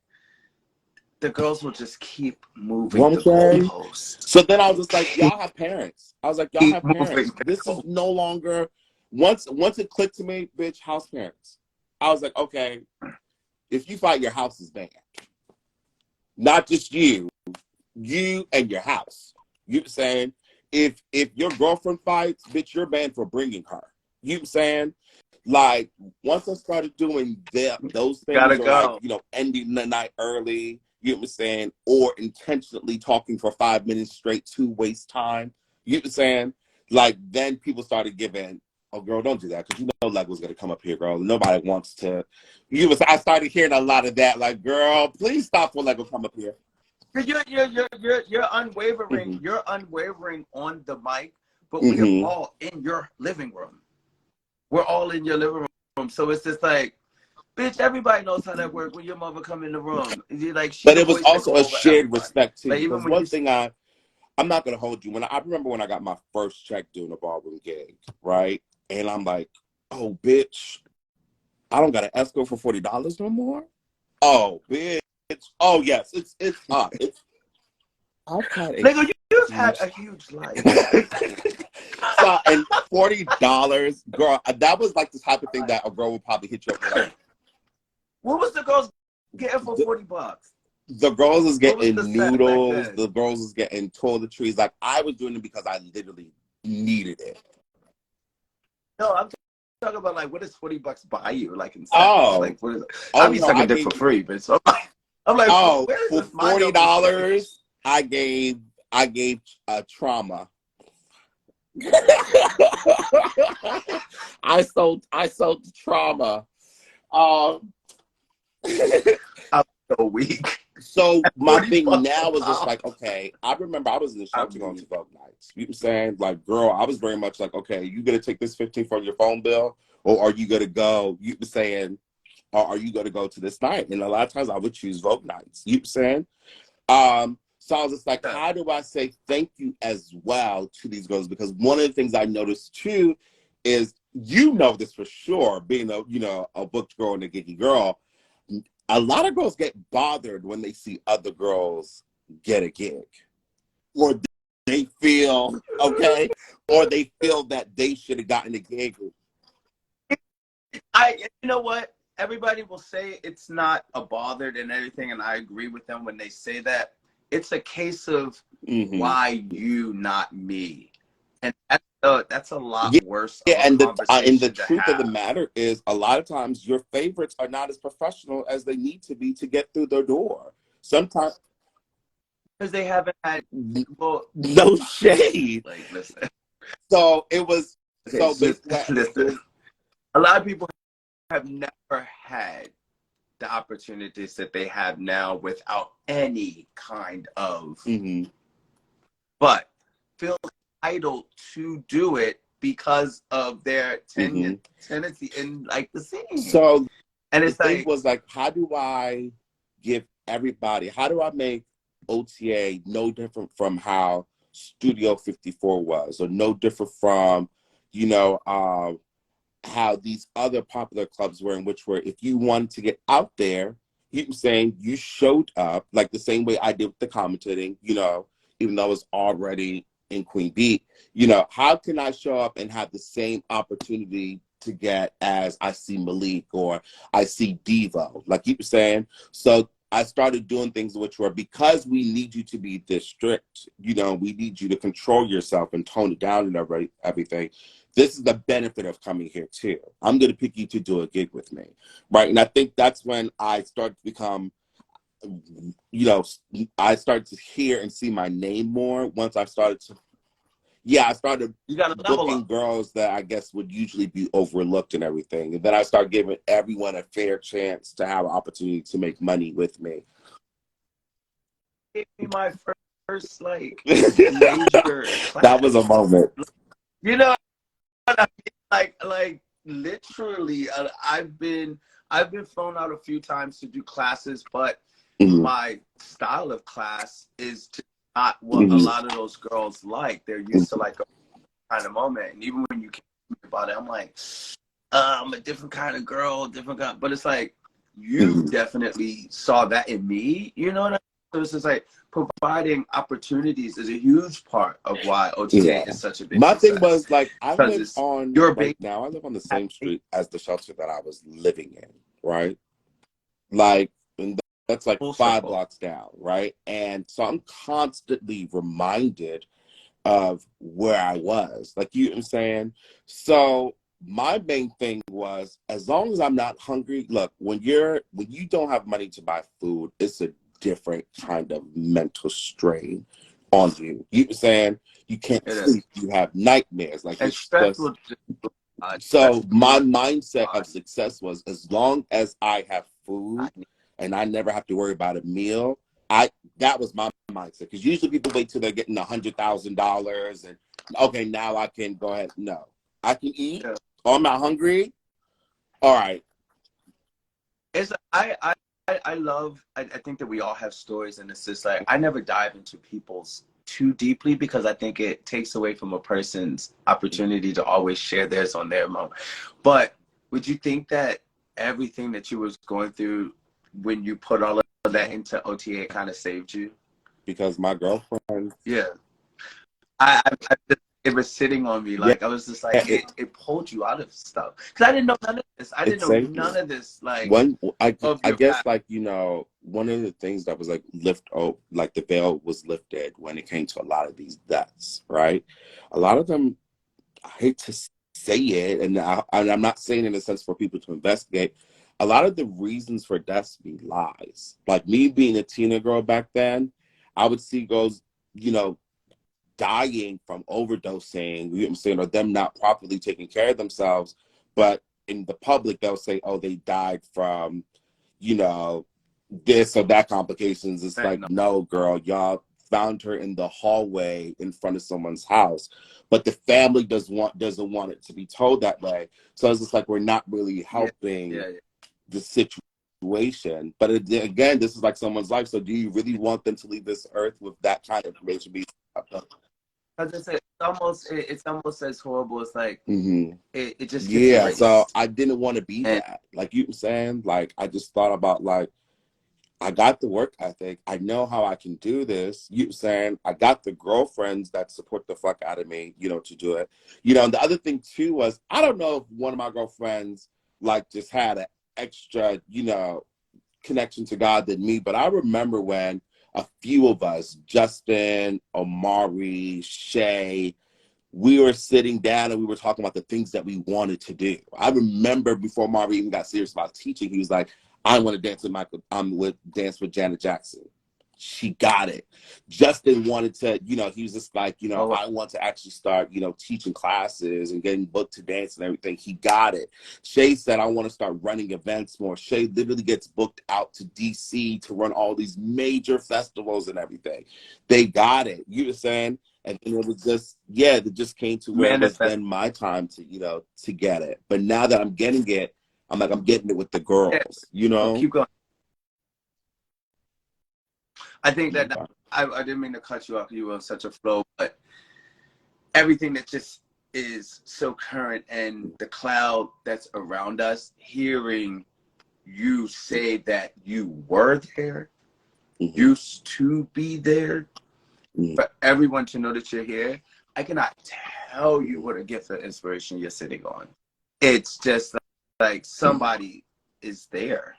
the girls will just keep moving the Okay. goalposts. So then I was just like, y'all have parents. I was like, y'all Keep have moving parents. the This is goalposts. no longer once it clicked to me, bitch, house parents. I was like, okay, if you fight, your house is banned. Not just you and your house. You know what I'm saying? If your girlfriend fights, bitch, you're banned for bringing her. You know what I'm saying? Like once I started doing those things, Gotta or like go. ending the night early, you know what I'm saying, or intentionally talking for 5 minutes straight to waste time. You know what I'm saying? Like then people started giving. Oh, girl, don't do that because Leggo's gonna come up here, girl. Nobody wants to. I started hearing a lot of that. Like, girl, please stop when Leggo come up here. You're unwavering. Mm-hmm. You're unwavering on the mic, but we're Mm-hmm. all in your living room. We're all in your living room. So it's just like, bitch, everybody knows how that works when your mother come in the room. You're like, she But the it was voice that also go a over shared everybody. respect too, Like even because when one you thing I'm not gonna hold you. I remember when I got my first check doing a ballroom gig, right? And I'm like, oh bitch, I don't got an escrow for $40 no more. Oh bitch. Oh yes, it's up. I've had a nigga, you've had huge a huge life. so and $40, girl, that was like the type of thing that a girl would probably hit you up with like What was the girls getting for $40? the girls is What was the getting set back noodles, then? the girls is getting toiletries. Like I was doing it because I literally needed it. No, I'm talking about like what does $40 buy you like in sex? Oh, Like what is it? I oh be no, I sucking dick gave. for free, bitch. So I'm like, Oh, where is for this my numbers, bitch? $40, I gave trauma. I sold trauma. Um, I'm so weak. so my 40 thing bucks a now is just pop. like, okay, I remember I was in the I'm shelter going to weak. Vogue nights. You know what I'm saying? Like, girl, I was very much like, okay, you gonna take this 15 from your phone bill, or are you gonna go? You were saying, or are you gonna go to this night? And a lot of times I would choose Vogue nights. You know what I'm saying? So I was just like, Yeah. how do I say thank you as well to these girls? Because one of the things I noticed too is, this for sure, being a booked girl and a geeky girl, a lot of girls get bothered when they see other girls get a gig. Or they feel okay, or they feel that they should have gotten a gig. You know what? everybody will say it's not a bothered and everything, and I agree with them when they say that. It's a case of why you, not me, and that's a lot worse of a and the conversation to truth of the have. matter is, a lot of times your favorites are not as professional as they need to be to get through the door. Sometimes Because they haven't had, well, no shade. like, listen. So it was Okay, so so basically listen. A lot of people have never had the opportunities that they have now without any kind of, but feel entitled to do it because of their tendency in like the scene. So and the it's thing like, was like, how do I give everybody? How do I make OTA no different from how Studio 54 was, or no different from, you know, how these other popular clubs were, in which were, if you wanted to get out there, you were saying you showed up, like the same way I did with the commentating, you know, even though I was already in Queen Beat, you know, how can I show up and have the same opportunity to get as I see Malik or I see Devo, like you were saying? So I started doing things which were, because we need you to be this strict, you know, we need you to control yourself and tone it down and everything. This is the benefit of coming here too. I'm going to pick you to do a gig with me, right? And I think that's when I started to become, you know, I started to hear and see my name more once I started to, I started booking girls that I guess would usually be overlooked and everything. And then I started giving everyone a fair chance to have an opportunity to make money with me. Gave me my first like major class. That was a moment. You know what I mean? Like literally, I've been flown out a few times to do classes, but my style of class is not what a lot of those girls like. They're used to like a kind of moment, and even when you came about it, I'm like, I'm a different kind of girl, different kind. But it's like you definitely saw that in me. You know what I mean? So it's just like providing opportunities is a huge part of why OTA is such a big My success. thing was like, I live on right now. I live on the same street as the shelter that I was living in, right? Like, and that's like 5 blocks down, right? And so I'm constantly reminded of where I was, like, you know what I'm saying? So my main thing was, as long as I'm not hungry, look, when you don't have money to buy food, it's a different kind of mental strain on you. You know what I'm saying? You can't sleep, you have nightmares, like, and stress will so my mindset of success was, as long as I have food and I never have to worry about a meal, that was my mindset. Because usually people wait till they're getting $100,000 and, okay, now I can go ahead. No, I can eat. Oh, I'm not hungry. All right. I think that we all have stories, and it's just like, I never dive into people's too deeply because I think it takes away from a person's opportunity to always share theirs on their moment. But would you think that everything that you was going through when you put all of that into OTA kind of saved you? Because my girlfriend. Yeah. It was sitting on me. Like, I was just like, it pulled you out of stuff. Because I didn't know none of this. I didn't know none of this. Like, I guess, like, you know, one of the things that was like like the veil was lifted when it came to a lot of these deaths, right? A lot of them, I hate to say it, and I'm not saying in a sense for people to investigate, a lot of the reasons for deaths be lies. Like, me being a teenager girl back then, I would see girls, you know, dying from overdosing, you know what I'm saying, or them not properly taking care of themselves. But in the public, they'll say, oh, they died from, you know, this or that complications. It's like, no, girl, y'all found her in the hallway in front of someone's house. But the family doesn't want it to be told that way. So it's just like, we're not really helping the situation. But again, this is like someone's life. So do you really want them to leave this earth with that kind of information? As I said, it's almost as horrible as like, it just gets erased. So I didn't want to be that. Like, you know what I'm saying? Like, I just thought about, like, I got the work ethic. I know how I can do this. You know what I'm saying? I got the girlfriends that support the fuck out of me, you know, to do it. You know, and the other thing too was, I don't know if one of my girlfriends, like, just had an extra, connection to God than me, but I remember when a few of us, Justin, Omari, Shay, we were sitting down and we were talking about the things that we wanted to do. I remember before Omari even got serious about teaching, he was like, I want to dance with dance with Janet Jackson. She got it. Justin wanted to, he was just like, I want to actually start, teaching classes and getting booked to dance and everything. He got it. Shay said, I want to start running events more. Shay literally gets booked out to DC to run all these major festivals and everything. They got it. You know what I'm saying? And it was just, it just came to where it was then my time to, to get it. But now that I'm getting it, I'm like, I'm getting it with the girls, Well, keep going. I think that I didn't mean to cut you off. You were on such a flow, but everything that just is so current and the cloud that's around us, hearing you say that you were there, used to be there, for everyone to know that you're here, I cannot tell you what a gift of inspiration you're sitting on. It's just like somebody is there.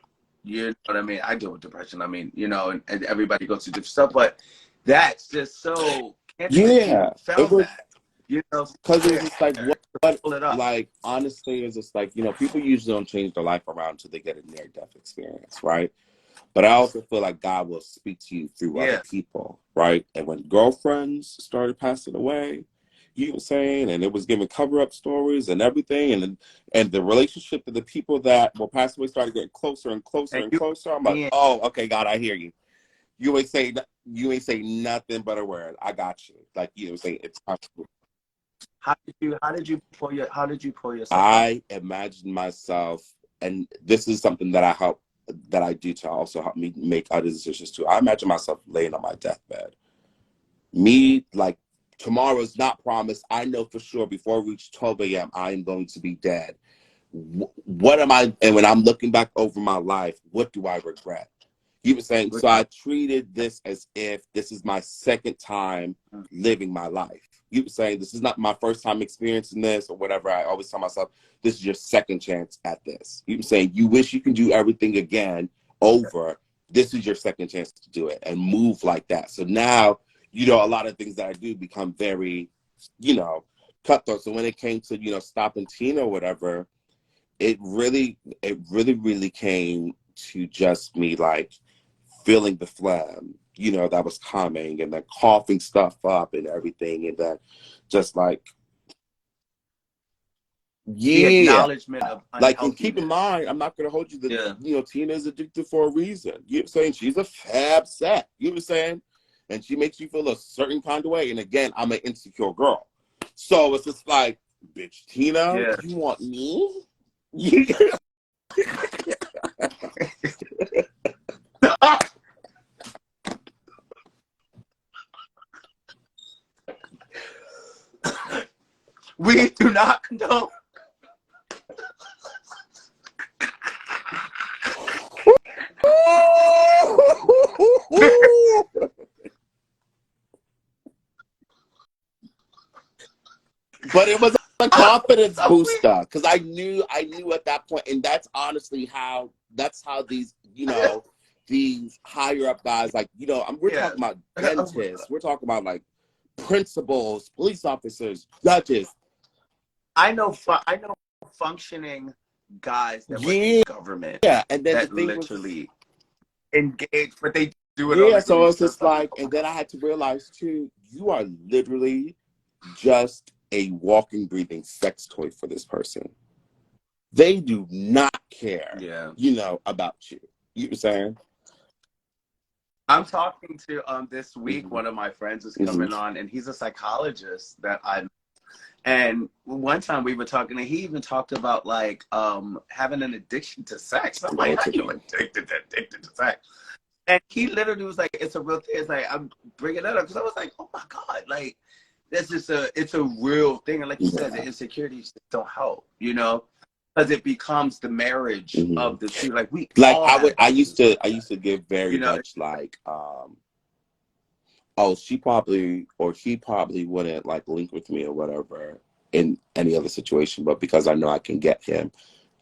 You know what I mean? I deal with depression. I mean, and everybody goes through different stuff, but that's just so found that. Because it's just like like honestly, it's just like, people usually don't change their life around until they get a near-death experience, right? But I also feel like God will speak to you through other people, right? And when girlfriends started passing away, you know what I'm saying, and it was giving cover-up stories and everything, and the relationship of the people that were passing away started getting closer and closer and closer. I'm like, oh, okay, God, I hear you. You ain't say nothing but a word. I got you. Like, you know what I'm saying, it's possible. How did you pull yourself I imagined myself, and this is something that I do to also help me make other decisions too. I imagine myself laying on my deathbed. Me, like, tomorrow's not promised. I know for sure before I reach 12 a.m., I am going to be dead. What am I, and when I'm looking back over my life, what do I regret? You were saying, so I treated this as if this is my second time living my life. You were saying, this is not my first time experiencing this or whatever. I always tell myself, this is your second chance at this. You were saying, you wish you can do everything again over. This is your second chance to do it and move like that. So now, a lot of things that I do become very, cutthroat. So when it came to, stopping Tina or whatever, it really came to just me like feeling the phlegm, that was coming, and then coughing stuff up and everything, and then just like, the acknowledgement of like, and keep in mind, I'm not going to hold you that, Tina is addicted for a reason. You know what I'm saying? She's a fab set. You know what I'm saying? And she makes you feel a certain kind of way. And again, I'm an insecure girl. So it's just like, bitch, Tina, you want me? We do not condone. But it was a confidence booster because I knew at that point, and that's honestly how these these higher up guys, like, we're talking about dentists, we're talking about like principals, police officers, judges. I know functioning guys that were in government. And then that the thing literally engage, but they do it. So it's just like, and then I had to realize too, you are literally just a walking, breathing sex toy for this person. They do not care, about you. You know what I'm saying? I'm talking to this week. One of my friends is coming on, and he's a psychologist that and one time we were talking, and he even talked about like having an addiction to sex. I'm like, how you addicted to sex? And he literally was like, it's a real thing. It's like, I'm bringing that up because I was like, oh my God, like that's just it's a real thing. And like you said, the insecurities don't help, because it becomes the marriage of the two. Like I used to give very much like, oh, she probably or he probably wouldn't like link with me or whatever in any other situation, but because I know I can get him,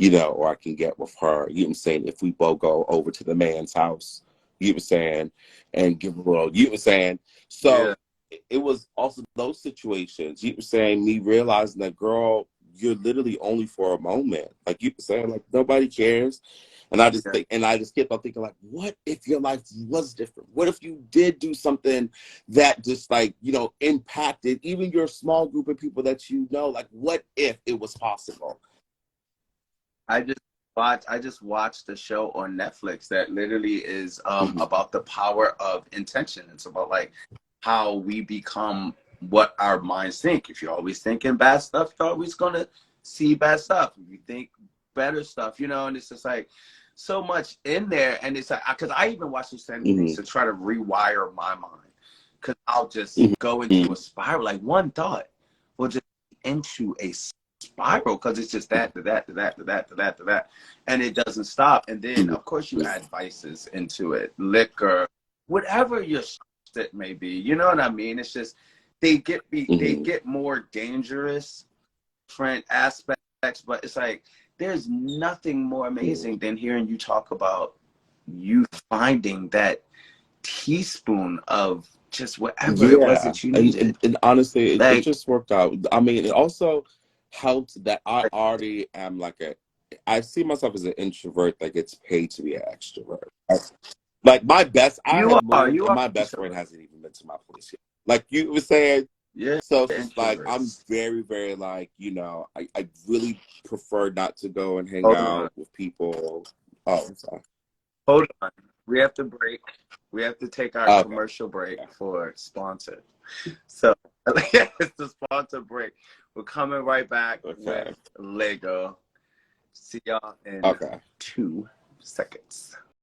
you know, or I can get with her, you know what I'm saying, if we both go over to the man's house, you know what I'm saying, and give a little, you know what I'm saying. Yeah. So it was also those situations, you know what I'm saying, me realizing that, girl, you're literally only for a moment. Like, you know what I'm saying, like, nobody cares. And I just Yeah. think, and I just kept on thinking, like, what if your life was different? What if you did do something that just, like, you know, impacted even your small group of people that you know? Like, what if it was possible? I just watched the show on Netflix that literally is Mm-hmm. about the power of intention. It's about like how we become what our minds think. If you're always thinking bad stuff, you're always gonna see bad stuff. If you think better stuff, you know, and it's just like so much in there. And it's like, because I even watch the same things to try to rewire my mind. Because I'll just go into Mm-hmm. a spiral. Like one thought will just into a spiral because it's just that to that to that to that to that to that, and it doesn't stop. And then of course you add vices into it, liquor, whatever your shit may be. You know what I mean? It's just they Mm-hmm. get more dangerous, different aspects. But it's like there's nothing more amazing than hearing you talk about you finding that teaspoon of just whatever it was Yeah, that you and needed. honestly, it Like, just worked out. I mean, it also helped that I already am like I see myself as an introvert that gets paid to be an extrovert. Like my best, I have moved, you and are my best friend introvert. hasn't even been to my place yet. Like you were saying, Yeah, so it's just like I'm introverts. very, very like, you know, I really prefer not to go and hang Hold on. out with people. Oh, I'm sorry. Hold on. We have to break. We have to take our Okay. commercial break Okay. for sponsor. So it's the sponsor break. We're coming right back with Okay. Leggoh. See y'all in Okay. 2 seconds.